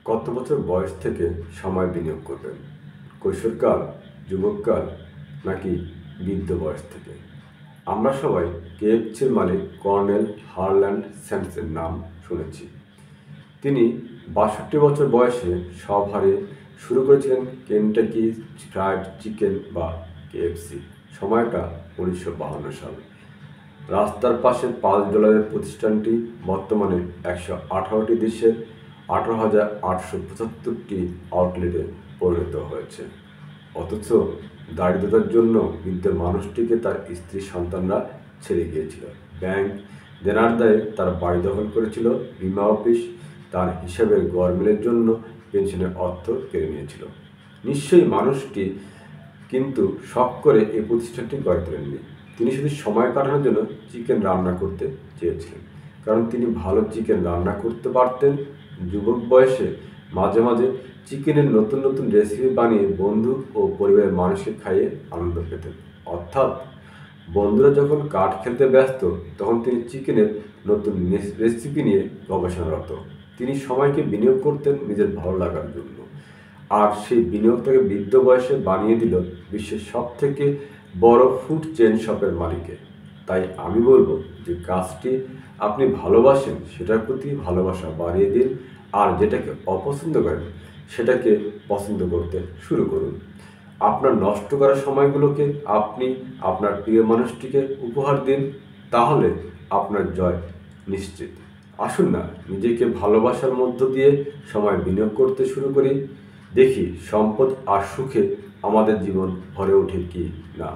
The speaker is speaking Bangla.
কত বছর বয়স থেকে সময় বিনিয়োগ করবেন? কৈশোরকাল, যুবককাল নাকি বৃদ্ধ বয়স থেকে? আমরা সবাই কেএফসির মালিক কর্নেল হারল্যান্ড স্যান্ডসের নাম শুনেছি। তিনি ৬২ বছর বয়সে সব হারিয়ে শুরু করেছিলেন কেনটাকি ফ্রাইড চিকেন বা কেএফসি। সময়টা ১৯৫২ সাল। রাস্তার পাশে $৫ প্রতিষ্ঠানটি বর্তমানে ১১৮টি দেশে ১৮,৮৭৫টি আউটলেটে পরিণত হয়েছে। অথচ দারিদ্রতার জন্য বৃদ্ধ মানুষটিকে তার স্ত্রী সন্তানরা ছেড়ে গিয়েছিল। ব্যাংক দেনার দায়ে তার বাড়ি দখল করেছিল। বীমা অফিস তার হিসাবের গরমিলের জন্য পেনশনের অর্থ কেড়ে নিয়েছিল। নিশ্চয়ই মানুষটি কিন্তু শখ করে এই প্রতিষ্ঠানটি গড়ে তোলেননি। তিনি শুধু সময় কাটানোর জন্য চিকেন রান্না করতে চেয়েছিলেন, কারণ তিনি ভালো চিকেন রান্না করতে পারতেন। যুবক বয়সে মাঝে মাঝে চিকেনের নতুন নতুন রেসিপি বানিয়ে বন্ধু ও পরিবারের মানুষকে খাইয়ে আনন্দ পেতেন। অর্থাৎ বন্ধুরা যখন কার্ড খেলতে ব্যস্ত, তখন তিনি চিকেনের নতুন রেসিপি নিয়ে গবেষণারত। তিনি সময়কে বিনিয়োগ করতেন নিজের ভালো লাগার জন্য, আর সেই বিনিয়োগ তাকে বৃদ্ধ বয়সে বানিয়ে দিল বিশ্বের সবথেকে বড় ফুড চেইন শপের মালিকে। তাই আমি বলবো যে কাজটি আপনি ভালোবাসেন সেটার প্রতি ভালোবাসা বাড়িয়ে দিন, আর যেটাকে অপছন্দ করেন সেটাকে পছন্দ করতে শুরু করুন। আপনার নষ্ট করা সময়গুলোকে আপনি আপনার প্রিয় মানুষটিকে উপহার দিন, তাহলে আপনার জয় নিশ্চিত। আসুন না, নিজেকে ভালোবাসার মধ্য দিয়ে সময় বিনিয়োগ করতে শুরু করি। দেখি সম্পদ আর সুখে আমাদের জীবন ভরে ওঠে কি না।